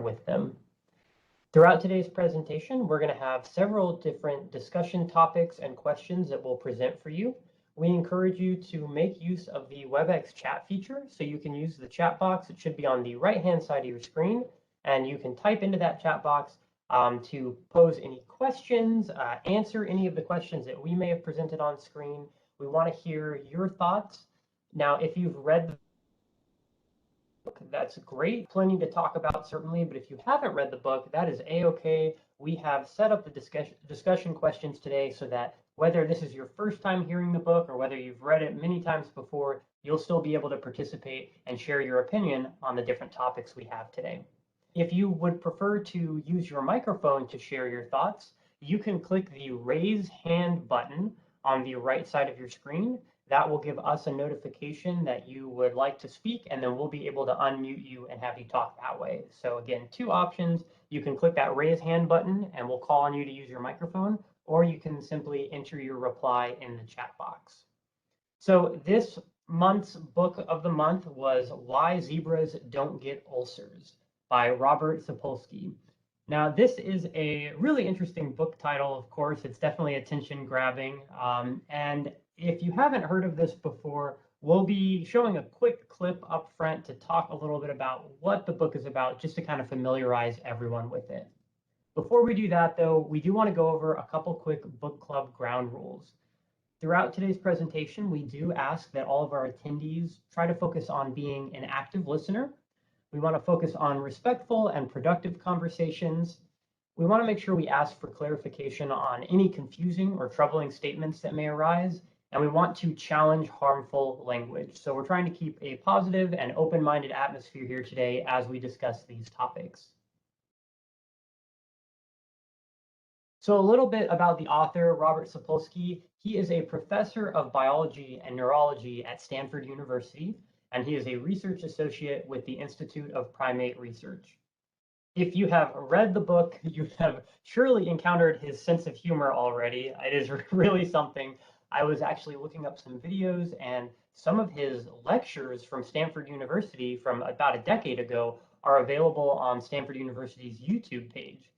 with them. Throughout today's presentation, we're going to have several different discussion topics and questions that we'll present for you. We encourage you to make use of the WebEx chat feature, so you can use the chat box. It should be on the right-hand side of your screen, and you can type into that chat box to pose any questions, answer any of the questions that we may have presented on screen. We want to hear your thoughts. Now, if you've read the book, that's great. Plenty to talk about, certainly, but if you haven't read the book, that is a-okay. We have set up the discussion questions today so that whether this is your first time hearing the book or whether you've read it many times before, you'll still be able to participate and share your opinion on the different topics we have today. If you would prefer to use your microphone to share your thoughts, you can click the raise hand button on the right side of your screen. That will give us a notification that you would like to speak, and then we'll be able to unmute you and have you talk that way. So again, two options. You can click that raise hand button and we'll call on you to use your microphone, or you can simply enter your reply in the chat box. So this month's book of the month was Why Zebras Don't Get Ulcers by Robert Sapolsky. Now, this is a really interesting book title, of course. It's definitely attention grabbing. And if you haven't heard of this before, we'll be showing a quick clip up front to talk a little bit about what the book is about, just to kind of familiarize everyone with it. Before we do that, though, we do want to go over a couple quick book club ground rules. Throughout today's presentation, we do ask that all of our attendees try to focus on being an active listener. We want to focus on respectful and productive conversations. We want to make sure we ask for clarification on any confusing or troubling statements that may arise, and we want to challenge harmful language. So we're trying to keep a positive and open-minded atmosphere here today as we discuss these topics. So a little bit about the author, Robert Sapolsky. He is a professor of biology and neurology at Stanford University, and he is a research associate with the Institute of Primate Research. If you have read the book, you have surely encountered his sense of humor already. It is really something. I was actually looking up some videos, and some of his lectures from Stanford University from about a decade ago are available on Stanford University's YouTube page.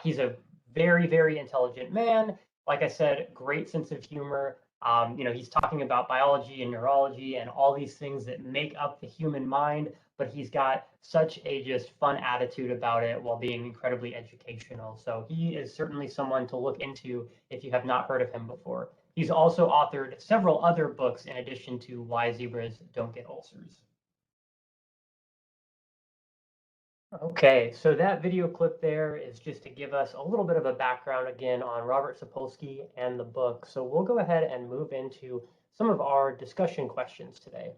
He's a very, very intelligent man. Like I said, great sense of humor. He's talking about biology and neurology and all these things that make up the human mind, but he's got such a just fun attitude about it while being incredibly educational. So he is certainly someone to look into if you have not heard of him before. He's also authored several other books in addition to Why Zebras Don't Get Ulcers. Okay, so that video clip there is just to give us a little bit of a background again on Robert Sapolsky and the book. So we'll go ahead and move into some of our discussion questions today.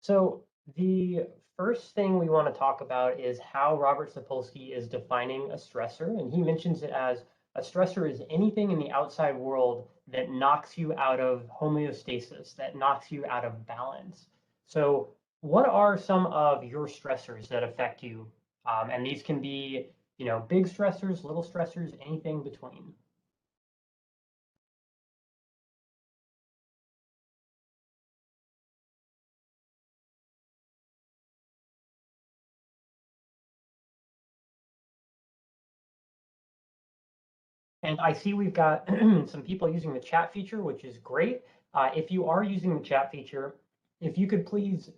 So the first thing we want to talk about is how Robert Sapolsky is defining a stressor, and he mentions it as a stressor is anything in the outside world that knocks you out of homeostasis, that knocks you out of balance. So what are some of your stressors that affect you? And these can be, big stressors, little stressors, anything between. And I see we've got some people using the chat feature, which is great. If you are using the chat feature, if you could please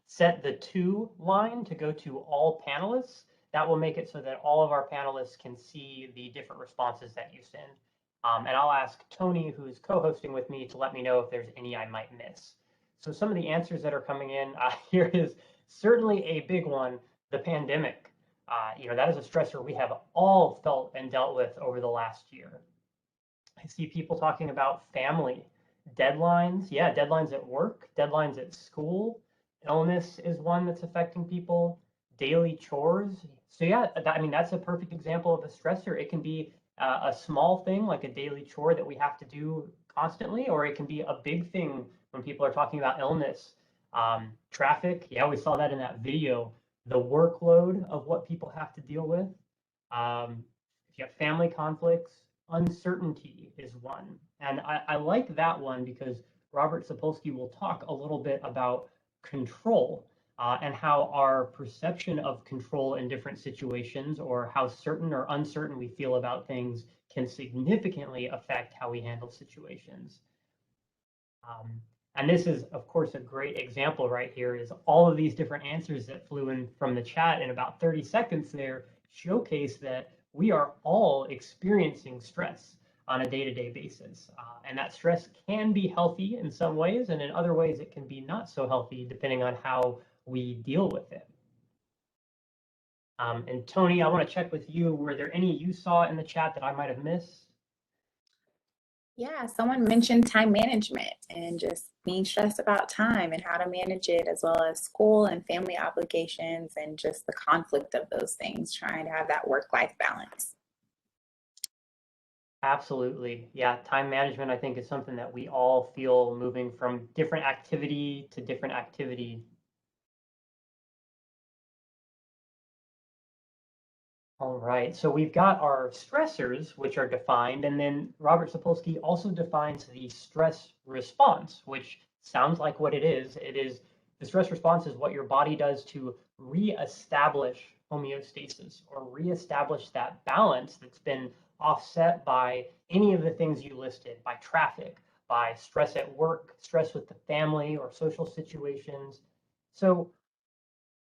set the to line to go to all panelists, that will make it so that all of our panelists can see the different responses that you send. And I'll ask Tony, who's co-hosting with me, to let me know if there's any I might miss. So some of the answers that are coming in, here is certainly a big one, the pandemic. That is a stressor we have all felt and dealt with over the last year. I see people talking about family, deadlines. Yeah, deadlines at work, deadlines at school. Illness is one that's affecting people. Daily chores. So yeah, that's a perfect example of a stressor. It can be a small thing like a daily chore that we have to do constantly, or it can be a big thing when people are talking about illness. Traffic, yeah, we saw that in that video. The workload of what people have to deal with. If you have family conflicts, uncertainty is one. And I like that one because Robert Sapolsky will talk a little bit about control. and how our perception of control in different situations, or how certain or uncertain we feel about things, can significantly affect how we handle situations. And this is, of course, a great example right here, is all of these different answers that flew in from the chat in about 30 seconds there showcase that we are all experiencing stress on a day-to-day basis. And that stress can be healthy in some ways, and in other ways it can be not so healthy depending on how we deal with it. And Tony, I want to check with you. Were there any you saw in the chat that I might have missed? Yeah, someone mentioned time management and just being stressed about time and how to manage it, as well as school and family obligations and just the conflict of those things, trying to have that work-life balance. Absolutely. Yeah, time management, I think, is something that we all feel moving from different activity to different activity. All right, so we've got our stressors, which are defined, and then Robert Sapolsky also defines the stress response, which sounds like what it is. It is the stress response is what your body does to reestablish homeostasis, or reestablish that balance that's been offset by any of the things you listed, by traffic, by stress at work, stress with the family or social situations. So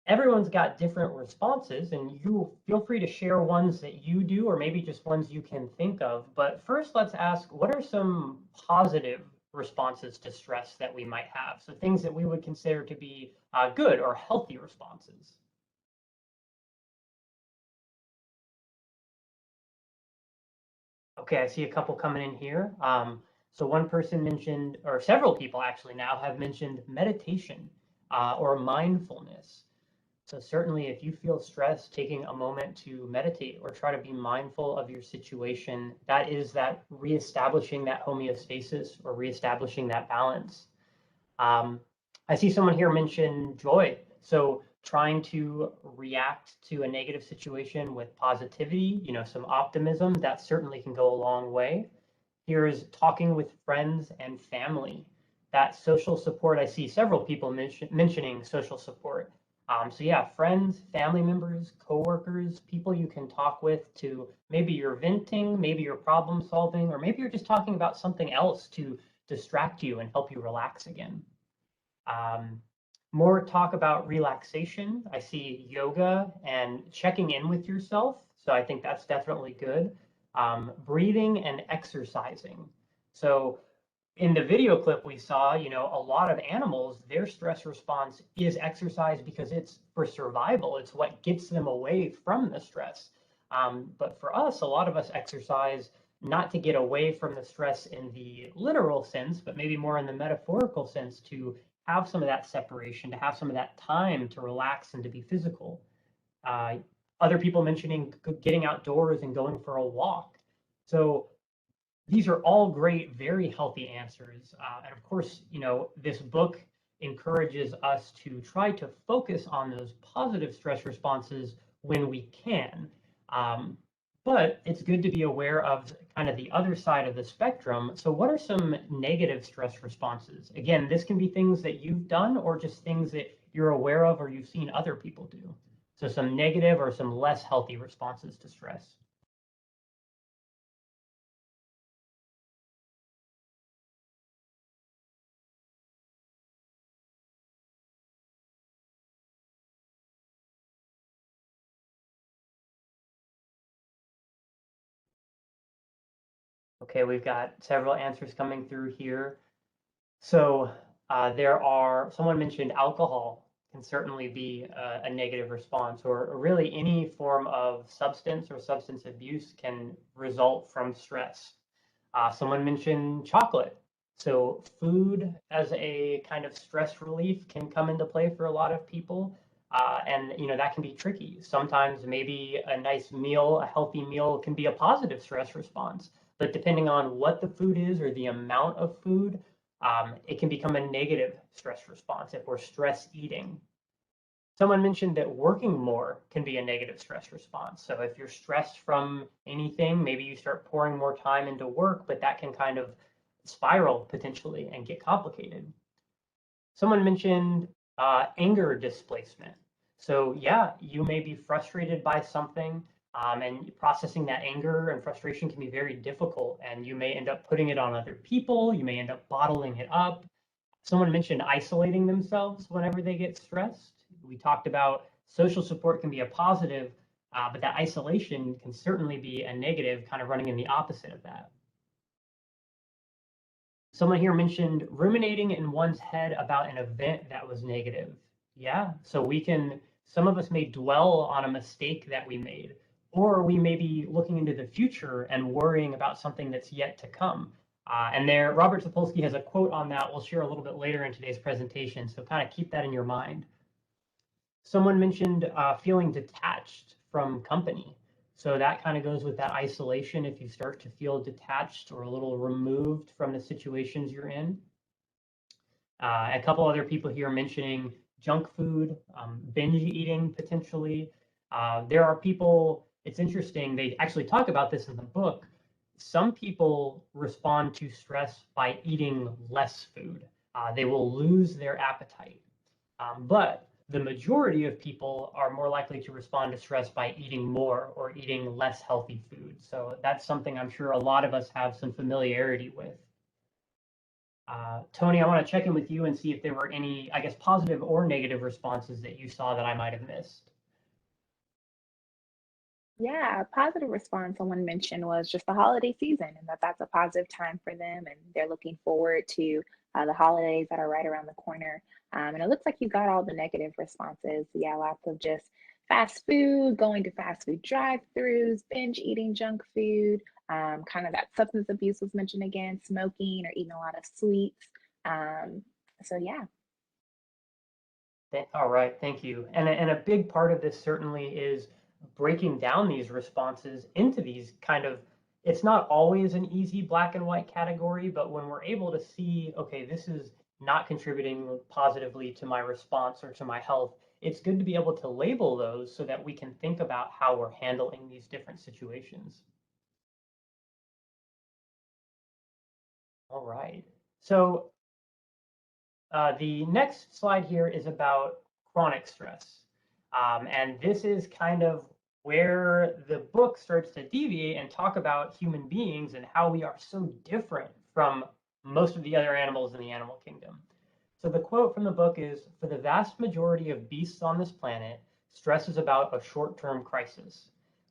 everyone's got different responses, and you feel free to share ones that you do, or maybe just ones you can think of. But first, let's ask, what are some positive responses to stress that we might have? So things that we would consider to be good or healthy responses. Okay, I see a couple coming in here. So one person mentioned, or several people actually now have mentioned meditation or mindfulness. So certainly if you feel stressed, taking a moment to meditate or try to be mindful of your situation, that is that reestablishing that homeostasis or reestablishing that balance. I see someone here mention joy. So trying to react to a negative situation with positivity, some optimism, that certainly can go a long way. Here's talking with friends and family. That social support, I see several people mentioning social support. So yeah, friends, family members, coworkers, people you can talk with to maybe you're venting, maybe you're problem solving, or maybe you're just talking about something else to distract you and help you relax again. More talk about relaxation. I see yoga and checking in with yourself. So I think that's definitely good. Breathing and exercising. So in the video clip we saw, a lot of animals, their stress response is exercise because it's for survival. It's what gets them away from the stress. But for us, a lot of us exercise not to get away from the stress in the literal sense, but maybe more in the metaphorical sense, to have some of that separation, to have some of that time to relax and to be physical. Other people mentioning getting outdoors and going for a walk. So these are all great, very healthy answers. And of course, this book encourages us to try to focus on those positive stress responses when we can. But it's good to be aware of kind of the other side of the spectrum. So what are some negative stress responses? Again, this can be things that you've done or just things that you're aware of or you've seen other people do. So some negative or some less healthy responses to stress. Okay, we've got several answers coming through here. So someone mentioned alcohol can certainly be a negative response, or really any form of substance or substance abuse can result from stress. Someone mentioned chocolate. So food as a kind of stress relief can come into play for a lot of people. And that can be tricky. Sometimes maybe a nice meal, a healthy meal, can be a positive stress response. But depending on what the food is or the amount of food, it can become a negative stress response if we're stress eating. Someone mentioned that working more can be a negative stress response. So if you're stressed from anything, maybe you start pouring more time into work, but that can kind of spiral potentially and get complicated. Someone mentioned Anger displacement. So yeah, you may be frustrated by something, and processing that anger and frustration can be very difficult, and you may end up putting it on other people. You may end up bottling it up. Someone mentioned isolating themselves whenever they get stressed. We talked about social support can be a positive, but that isolation can certainly be a negative, kind of running in the opposite of that. Someone here mentioned ruminating in one's head about an event that was negative. Yeah, so some of us may dwell on a mistake that we made, or we may be looking into the future and worrying about something that's yet to come. And there, Robert Sapolsky has a quote on that we'll share a little bit later in today's presentation, so kind of keep that in your mind. Someone mentioned feeling detached from company. So that kind of goes with that isolation if you start to feel detached or a little removed from the situations you're in. A couple other people here mentioning junk food, binge eating potentially. There are people, it's interesting, they actually talk about this in the book. Some people respond to stress by eating less food. They will lose their appetite. But the majority of people are more likely to respond to stress by eating more or eating less healthy food. So that's something I'm sure a lot of us have some familiarity with. Tony, I want to check in with you and see if there were any, I guess, positive or negative responses that you saw that I might have missed. Yeah, a positive response someone mentioned was just the holiday season and that's a positive time for them and they're looking forward to the holidays that are right around the corner. And it looks like you got all the negative responses. Yeah, lots of just fast food, going to fast food drive-throughs, binge eating junk food, kind of that substance abuse was mentioned again, smoking or eating a lot of sweets. So yeah. All right, thank you. And a big part of this certainly is breaking down these responses into these kind of, it's not always an easy black and white category, but when we're able to see, okay, this is not contributing positively to my response or to my health, it's good to be able to label those so that we can think about how we're handling these different situations. All right. So the next slide here is about chronic stress. And this is kind of where the book starts to deviate and talk about human beings and how we are so different from most of the other animals in the animal kingdom. So the quote from the book is, "For the vast majority of beasts on this planet, stress is about a short-term crisis.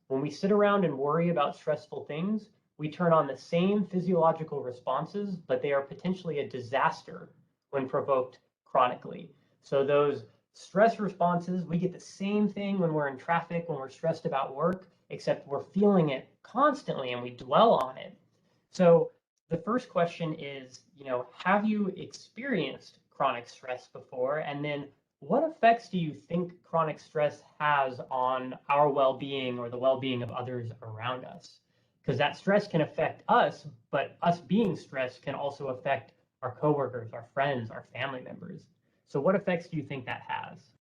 When we sit around and worry about stressful things, we turn on the same physiological responses, but they are potentially a disaster when provoked chronically." So those stress responses, we get the same thing when we're in traffic, when we're stressed about work, except we're feeling it constantly and we dwell on it. So the first question is, have you experienced chronic stress before? And then what effects do you think chronic stress has on our well-being or the well-being of others around us? Because that stress can affect us, but us being stressed can also affect our coworkers, our friends, our family members. So what effects do you think that has?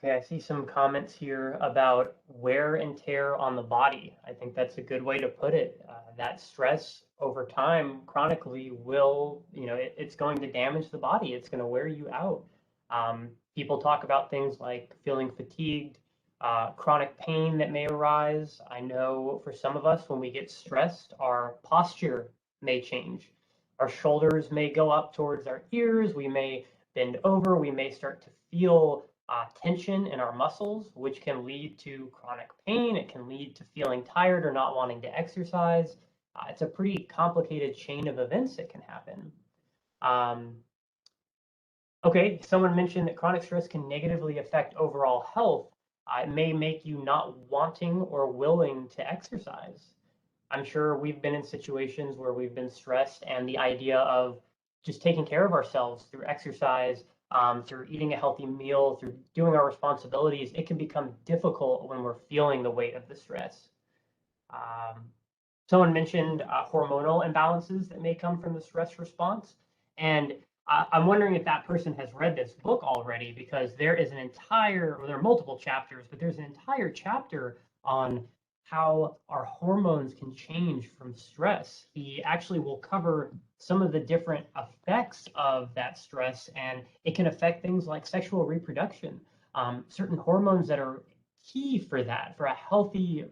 Okay, I see some comments here about wear and tear on the body. I think that's a good way to put it. That stress over time chronically will, it's going to damage the body. It's going to wear you out. People talk about things like feeling fatigued, chronic pain that may arise. I know for some of us, when we get stressed, our posture may change. Our shoulders may go up towards our ears. We may bend over. We may start to feel tension in our muscles, which can lead to chronic pain. It can lead to feeling tired or not wanting to exercise. It's a pretty complicated chain of events that can happen. Okay, someone mentioned that chronic stress can negatively affect overall health. It may make you not wanting or willing to exercise. I'm sure we've been in situations where we've been stressed, and the idea of just taking care of ourselves through exercise, through eating a healthy meal, through doing our responsibilities, it can become difficult when we're feeling the weight of the stress. Someone mentioned hormonal imbalances that may come from the stress response. And I'm wondering if that person has read this book already, because there is an entire, or there are multiple chapters, but there's an entire chapter on how our hormones can change from stress. He actually will cover some of the different effects of that stress, and it can affect things like sexual reproduction. Certain hormones that are key for that, for a healthy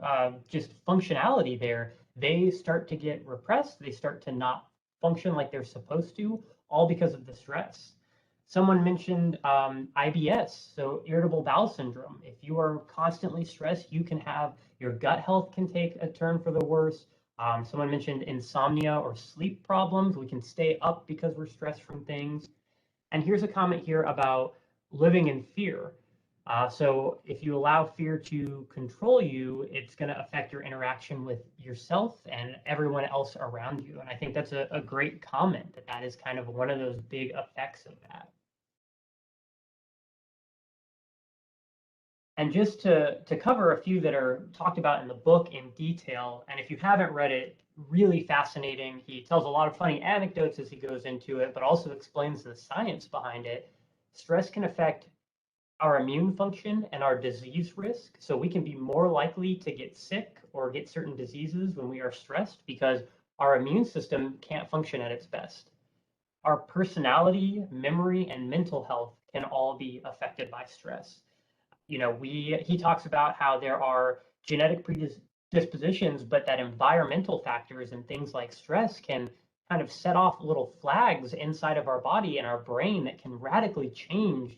just functionality there, they start to get repressed. They start to not function like they're supposed to, all because of the stress. Someone mentioned IBS, so irritable bowel syndrome. If you are constantly stressed, you can have your gut health can take a turn for the worse. Someone mentioned insomnia or sleep problems. We can stay up because we're stressed from things. And here's a comment here about living in fear. So if you allow fear to control you, it's going to affect your interaction with yourself and everyone else around you. And I think that's a great comment, that that is kind of one of those big effects of that. And just to cover a few that are talked about in the book in detail, and if you haven't read it, really fascinating. He tells a lot of funny anecdotes as he goes into it, but also explains the science behind it. Stress can affect our immune function and our disease risk. So we can be more likely to get sick or get certain diseases when we are stressed because our immune system can't function at its best. Our personality, memory, and mental health can all be affected by stress. He talks about how there are genetic predispositions, but that environmental factors and things like stress can kind of set off little flags inside of our body and our brain that can radically change,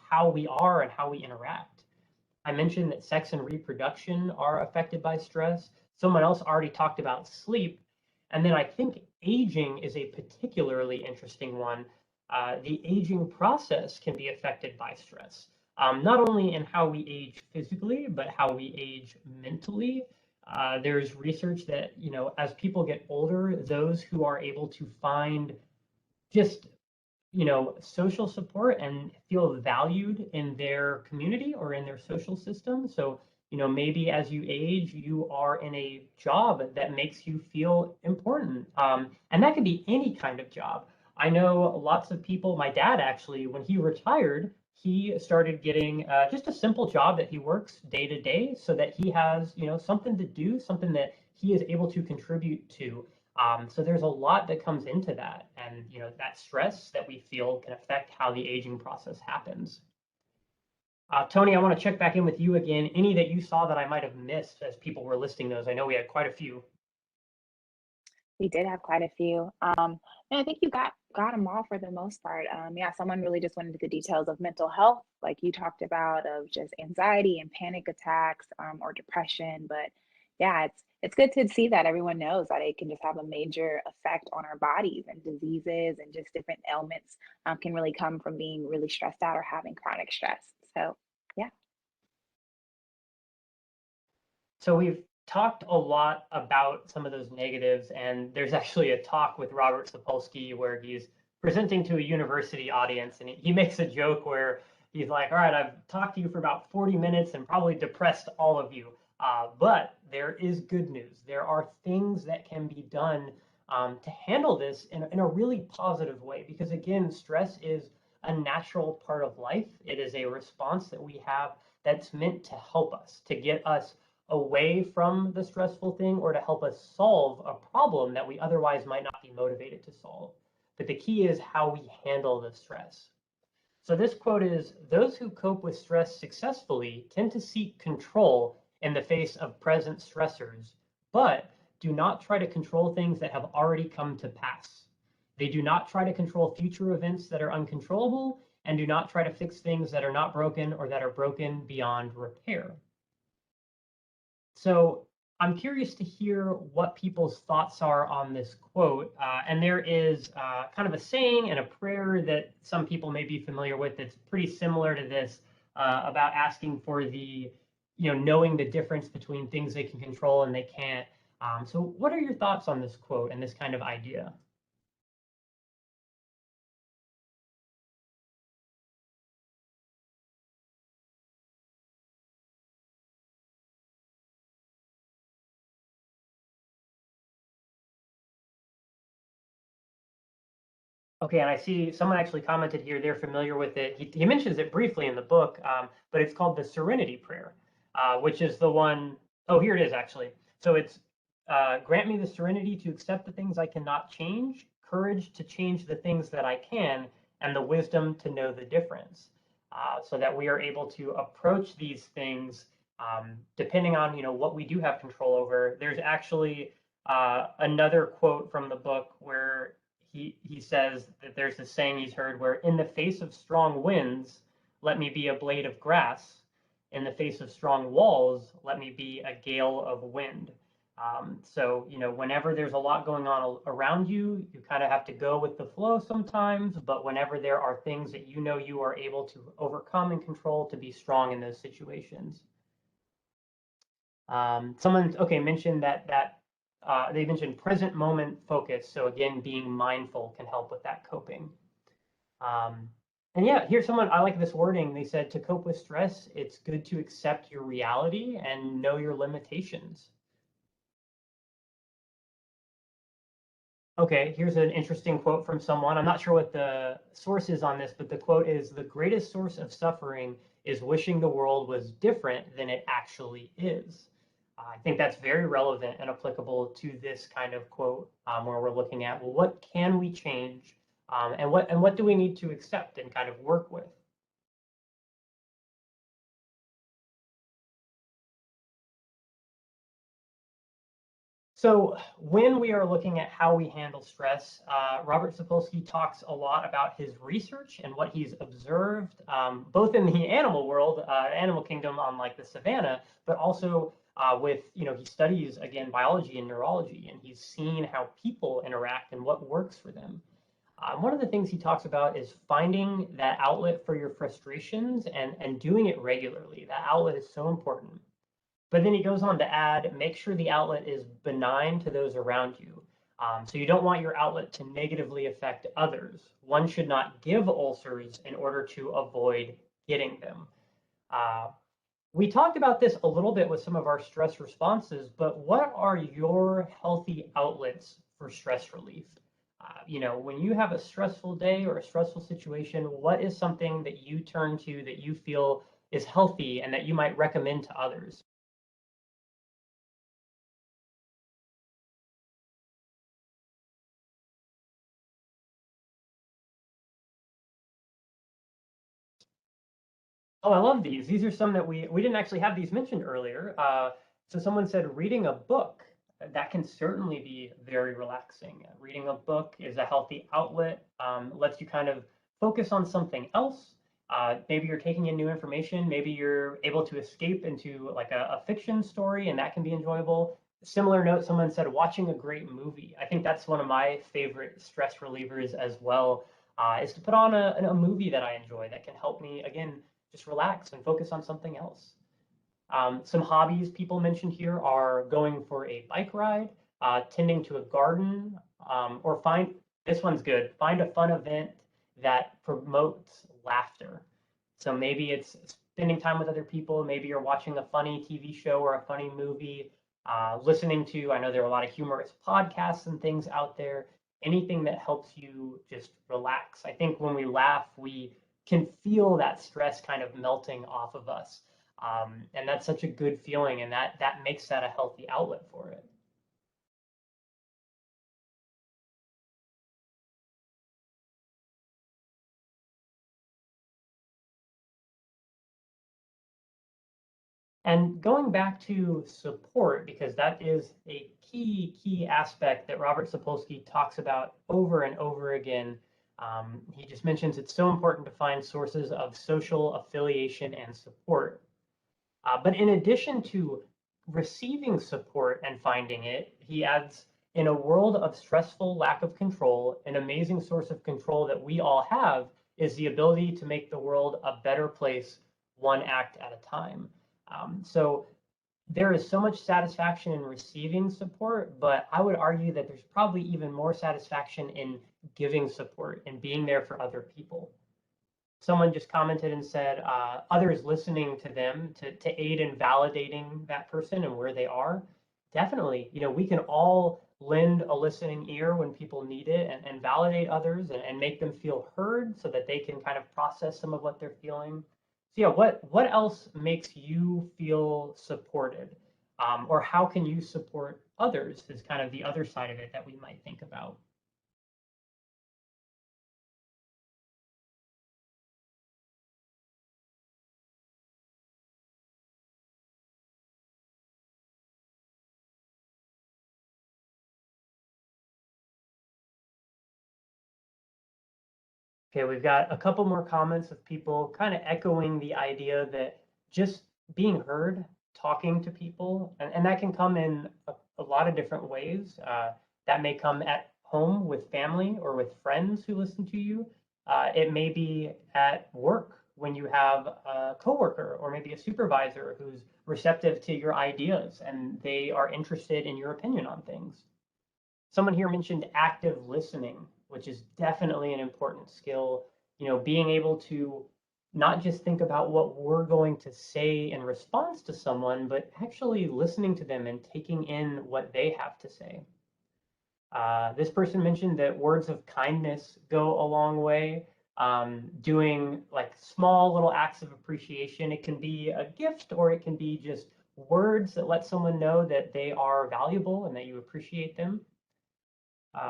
how we are and how we interact. I mentioned that sex and reproduction are affected by stress. Someone else already talked about sleep. And then I think aging is a particularly interesting one. The aging process can be affected by stress, not only in how we age physically, but how we age mentally. There's research that, as people get older, those who are able to find just social support and feel valued in their community or in their social system. So, maybe as you age, you are in a job that makes you feel important. And that can be any kind of job. I know lots of people, my dad actually, when he retired, he started getting just a simple job that he works day to day so that he has, something to do, something that he is able to contribute to. So there's a lot that comes into that, and that stress that we feel can affect how the aging process happens. Tony, I want to check back in with you again. Any that you saw that I might have missed as people were listing those? I know we had quite a few. We did have quite a few. And I think you got them all for the most part. Yeah, someone really just went into the details of mental health, like you talked about, of just anxiety and panic attacks, or depression. But yeah, it's good to see that everyone knows that it can just have a major effect on our bodies, and diseases and just different ailments can really come from being really stressed out or having chronic stress. So yeah. So we've talked a lot about some of those negatives, and there's actually a talk with Robert Sapolsky where he's presenting to a university audience, and he makes a joke where he's like, "All right, I've talked to you for about 40 minutes and probably depressed all of you, but there is good news. There are things that can be done to handle this in a really positive way, because again, stress is a natural part of life. It is a response that we have that's meant to help us, to get us away from the stressful thing, or to help us solve a problem that we otherwise might not be motivated to solve. But the key is how we handle the stress. So this quote is, "Those who cope with stress successfully tend to seek control in the face of present stressors, but do not try to control things that have already come to pass. They do not try to control future events that are uncontrollable, and do not try to fix things that are not broken or that are broken beyond repair." So I'm curious to hear what people's thoughts are on this quote. And there is kind of a saying and a prayer that some people may be familiar with that's pretty similar to this, about asking for the, knowing the difference between things they can control and they can't. So what are your thoughts on this quote and this kind of idea? Okay, and I see someone actually commented here, they're familiar with it. He mentions it briefly in the book, but it's called the Serenity Prayer, which is the one, oh, here it is actually. So it's, grant me the serenity to accept the things I cannot change, courage to change the things that I can, and the wisdom to know the difference. So that we are able to approach these things depending on, what we do have control over. There's actually another quote from the book where he says that there's this saying he's heard where, in the face of strong winds, let me be a blade of grass. In the face of strong walls, let me be a gale of wind. So, whenever there's a lot going on around you, you kind of have to go with the flow sometimes. But whenever there are things that you are able to overcome and control, to be strong in those situations. Someone, okay, mentioned that they mentioned present moment focus. So again, being mindful can help with that coping. And yeah, here's someone, I like this wording. They said, to cope with stress, it's good to accept your reality and know your limitations. Okay, here's an interesting quote from someone. I'm not sure what the source is on this, but the quote is, the greatest source of suffering is wishing the world was different than it actually is. I think that's very relevant and applicable to this kind of quote, where we're looking at, well, what can we change, and what do we need to accept and kind of work with? So when we are looking at how we handle stress, Robert Sapolsky talks a lot about his research and what he's observed, both in the animal world, animal kingdom on like the savannah, but also with, he studies, again, biology and neurology, and he's seen how people interact and what works for them. One of the things he talks about is finding that outlet for your frustrations and doing it regularly. That outlet is so important. But then he goes on to add, make sure the outlet is benign to those around you. So you don't want your outlet to negatively affect others. One should not give ulcers in order to avoid getting them. Uh, we talked about this a little bit with some of our stress responses, but what are your healthy outlets for stress relief? When you have a stressful day or a stressful situation, what is something that you turn to that you feel is healthy and that you might recommend to others? Oh, I love these. These are some that we didn't actually have these mentioned earlier. So someone said reading a book, that can certainly be very relaxing. Reading a book is a healthy outlet, lets you kind of focus on something else. Maybe you're taking in new information. Maybe you're able to escape into like a fiction story, and that can be enjoyable. Similar note, someone said watching a great movie. I think that's one of my favorite stress relievers as well, is to put on a movie that I enjoy that can help me, again, just relax and focus on something else. Some hobbies people mentioned here are going for a bike ride, tending to a garden, or this one's good, find a fun event that promotes laughter. So maybe it's spending time with other people. Maybe you're watching a funny TV show or a funny movie, listening to, I know there are a lot of humorous podcasts and things out there. Anything that helps you just relax. I think when we laugh, we can feel that stress kind of melting off of us. And that's such a good feeling, and that makes that a healthy outlet for it. And going back to support, because that is a key aspect that Robert Sapolsky talks about over and over again. He just mentions it's so important to find sources of social affiliation and support. But in addition to receiving support and finding it, he adds, in a world of stressful lack of control, an amazing source of control that we all have is the ability to make the world a better place, one act at a time. So there is so much satisfaction in receiving support, but I would argue that there's probably even more satisfaction in giving support and being there for other people. Someone just commented and said, others listening to them to aid in validating that person and where they are. Definitely, we can all lend a listening ear when people need it, and validate others, and make them feel heard so that they can kind of process some of what they're feeling. So yeah, what else makes you feel supported? Or how can you support others is kind of the other side of it that we might think about. Okay, we've got a couple more comments of people kind of echoing the idea that just being heard, talking to people, and that can come in a lot of different ways. That may come at home with family or with friends who listen to you. It may be at work when you have a coworker or maybe a supervisor who's receptive to your ideas and they are interested in your opinion on things. Someone here mentioned active listening, which is definitely an important skill. Being able to not just think about what we're going to say in response to someone, but actually listening to them and taking in what they have to say. This person mentioned that words of kindness go a long way. Doing like small little acts of appreciation. It can be a gift or it can be just words that let someone know that they are valuable and that you appreciate them.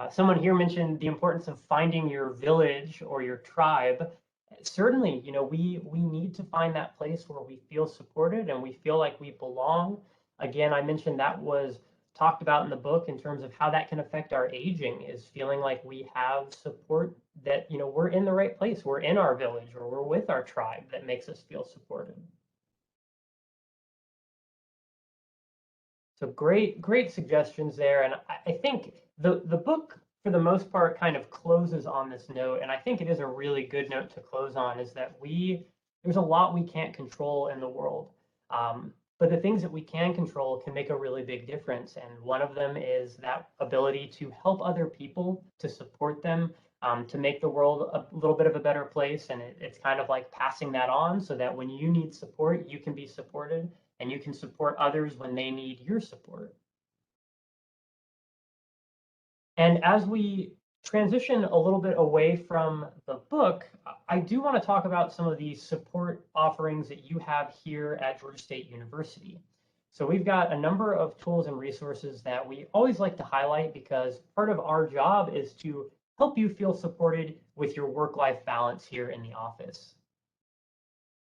Someone here mentioned the importance of finding your village or your tribe. Certainly, we need to find that place where we feel supported and we feel like we belong. Again, I mentioned that was talked about in the book in terms of how that can affect our aging, is feeling like we have support, that we're in the right place, we're in our village, or we're with our tribe that makes us feel supported. So great suggestions there. And I think the book, for the most part, kind of closes on this note. And I think it is a really good note to close on, is that there's a lot we can't control in the world. But the things that we can control can make a really big difference. And one of them is that ability to help other people, to support them, to make the world a little bit of a better place. And it's kind of like passing that on so that when you need support, you can be supported and you can support others when they need your support. And as we transition a little bit away from the book, I do want to talk about some of these support offerings that you have here at Georgia State University. So we've got a number of tools and resources that we always like to highlight because part of our job is to help you feel supported with your work-life balance here in the office.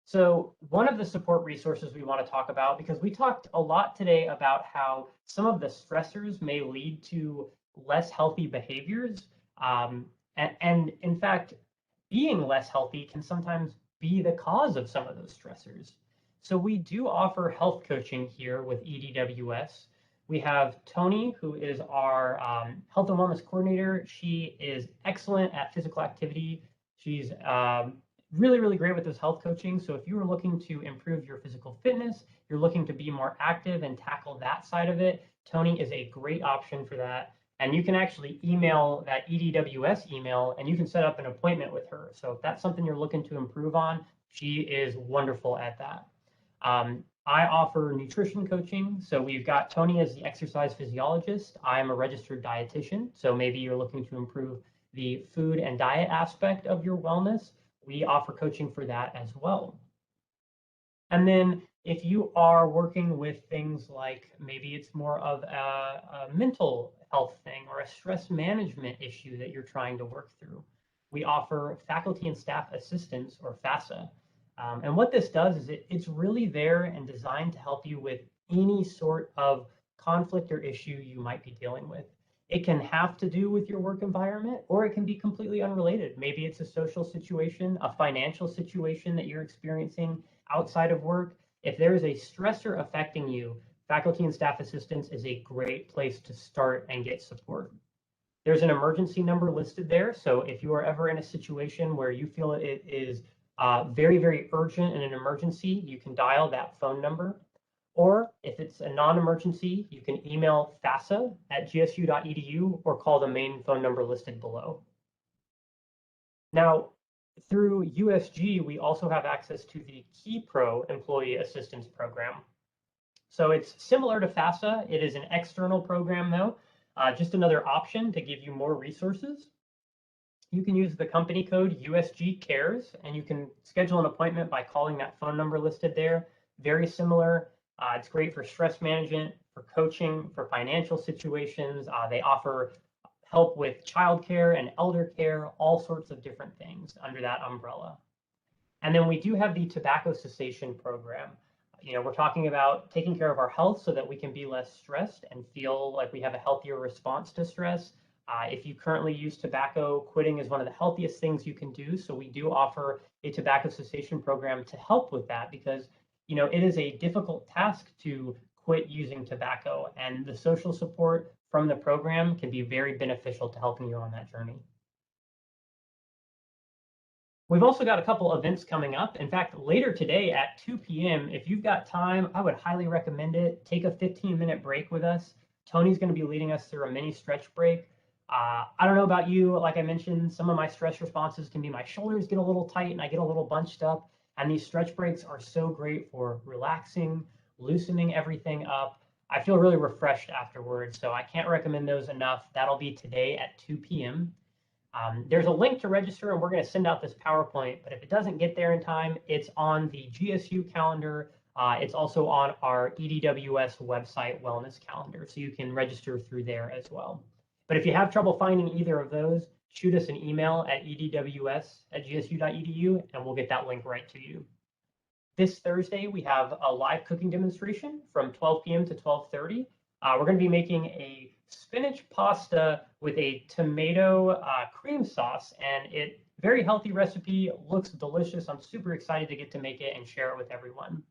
So one of the support resources we want to talk about, because we talked a lot today about how some of the stressors may lead to less healthy behaviors. And in fact, being less healthy can sometimes be the cause of some of those stressors. So we do offer health coaching here with EDWS. We have Tony, who is our health and wellness coordinator. She is excellent at physical activity. She's really great with this health coaching. So if you are looking to improve your physical fitness, you're looking to be more active and tackle that side of it, Tony is a great option for that. And you can actually email that EDWS email and you can set up an appointment with her. So if that's something you're looking to improve on, she is wonderful at that. I offer nutrition coaching. So we've got Tony as the exercise physiologist. I'm a registered dietitian. So maybe you're looking to improve the food and diet aspect of your wellness. We offer coaching for that as well. And then if you are working with things like maybe it's more of a mental health thing or a stress management issue that you're trying to work through, we offer faculty and staff assistance, or FASA. And what this does is it's really there and designed to help you with any sort of conflict or issue you might be dealing with. It can have to do with your work environment, or it can be completely unrelated. Maybe it's a social situation, a financial situation that you're experiencing outside of work. If there is a stressor affecting you, faculty and staff assistance is a great place to start and get support. There's an emergency number listed there. So if you are ever in a situation where you feel it is very urgent and an emergency, you can dial that phone number. Or if it's a non-emergency, you can email fasa@gsu.edu or call the main phone number listed below. Now, through USG, we also have access to the KeyPro Employee Assistance Program. So it's similar to FASA. It is an external program, though. Just another option to give you more resources. You can use the company code USG Cares, and you can schedule an appointment by calling that phone number listed there. Very similar. It's great for stress management, for coaching, for financial situations. They offer help with childcare and elder care, all sorts of different things under that umbrella. And then we do have the tobacco cessation program. We're talking about taking care of our health so that we can be less stressed and feel like we have a healthier response to stress. If you currently use tobacco, quitting is one of the healthiest things you can do. So we do offer a tobacco cessation program to help with that because, it is a difficult task to quit using tobacco, and the social support from the program can be very beneficial to helping you on that journey. We've also got a couple events coming up. In fact, later today at 2 p.m., if you've got time, I would highly recommend it. Take a 15-minute break with us. Tony's going to be leading us through a mini stretch break. I don't know about you, like I mentioned, some of my stress responses can be my shoulders get a little tight and I get a little bunched up. And these stretch breaks are so great for relaxing, loosening everything up. I feel really refreshed afterwards, so I can't recommend those enough. That'll be today at 2 p.m. There's a link to register, and we're going to send out this PowerPoint, but if it doesn't get there in time, it's on the GSU calendar. It's also on our EDWS website wellness calendar, so you can register through there as well. But if you have trouble finding either of those, shoot us an email at edws@gsu.edu, and we'll get that link right to you. This Thursday, we have a live cooking demonstration from 12 p.m. to 12:30. We're going to be making a spinach pasta with a tomato cream sauce, and it very healthy recipe, looks delicious. I'm super excited to get to make it and share it with everyone.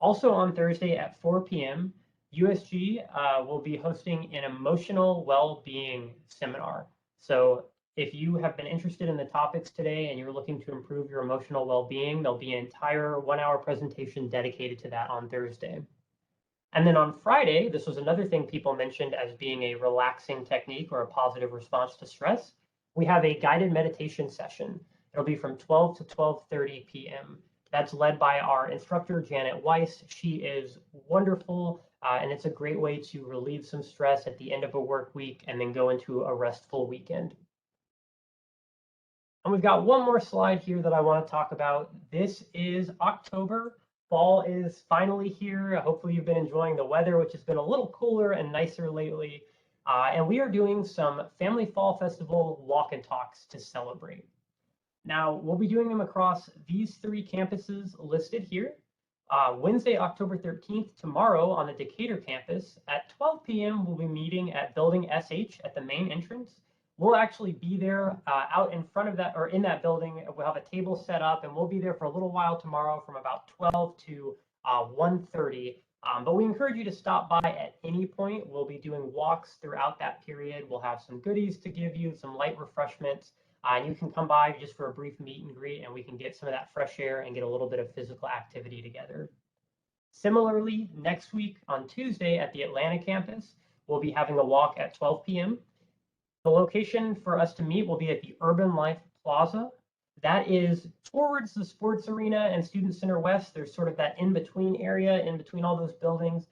Also on Thursday at 4 p.m., USG will be hosting an emotional well-being seminar. So if you have been interested in the topics today and you're looking to improve your emotional well-being, there'll be an entire 1-hour presentation dedicated to that on Thursday. And then on Friday, this was another thing people mentioned as being a relaxing technique or a positive response to stress. We have a guided meditation session. It'll be from 12 to 12:30 p.m. That's led by our instructor, Janet Weiss. She is wonderful, and it's a great way to relieve some stress at the end of a work week and then go into a restful weekend. And we've got one more slide here that I want to talk about. This is October. Fall is finally here. Hopefully you've been enjoying the weather, which has been a little cooler and nicer lately. And we are doing some Family Fall Festival walk and talks to celebrate. Now, we'll be doing them across these 3 campuses listed here. Wednesday, October 13th, tomorrow on the Decatur campus at 12 p.m., we'll be meeting at Building SH at the main entrance. We'll actually be there out in front of that, or in that building. We'll have a table set up, and we'll be there for a little while tomorrow from about 12 to 1:30. But we encourage you to stop by at any point. We'll be doing walks throughout that period. We'll have some goodies to give you, some light refreshments, and you can come by just for a brief meet and greet, and we can get some of that fresh air and get a little bit of physical activity together. Similarly, next week on Tuesday at the Atlanta campus, we'll be having a walk at 12 p.m. The location for us to meet will be at the Urban Life Plaza. That is towards the sports arena and Student Center West. There's sort of that in-between area in between all those buildings.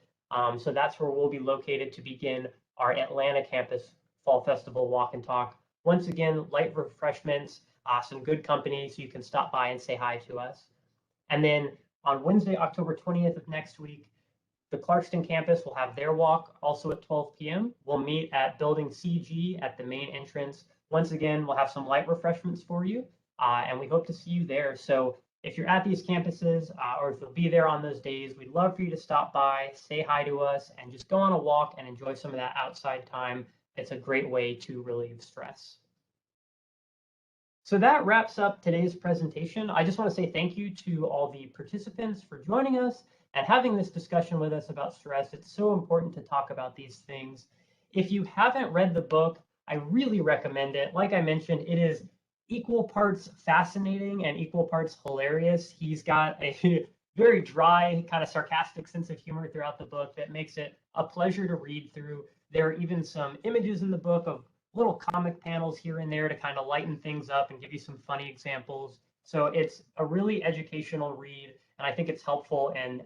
So that's where we'll be located to begin our Atlanta campus Fall Festival walk and talk. Once again, light refreshments, some good company, so you can stop by and say hi to us. And then on Wednesday, October 20th of next week, the Clarkston campus will have their walk also at 12 p.m. We'll meet at Building CG at the main entrance. Once again, we'll have some light refreshments for you, and we hope to see you there. So if you're at these campuses or if you'll be there on those days, we'd love for you to stop by, say hi to us, and just go on a walk and enjoy some of that outside time. It's a great way to relieve stress. So that wraps up today's presentation. I just want to say thank you to all the participants for joining us and having this discussion with us about stress. It's so important to talk about these things. If you haven't read the book, I really recommend it. Like I mentioned, it is equal parts fascinating and equal parts hilarious. He's got a very dry, kind of sarcastic sense of humor throughout the book that makes it a pleasure to read through. There are even some images in the book of little comic panels here and there to kind of lighten things up and give you some funny examples. So it's a really educational read, and I think it's helpful in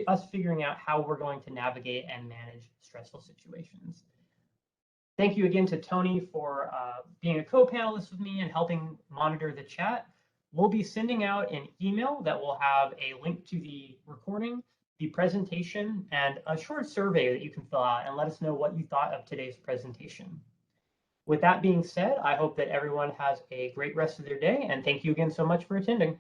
us figuring out how we're going to navigate and manage stressful situations. Thank you again to Tony for being a co-panelist with me and helping monitor the chat. We'll be sending out an email that will have a link to the recording, the presentation, and a short survey that you can fill out and let us know what you thought of today's presentation. With that being said, I hope that everyone has a great rest of their day, and thank you again so much for attending.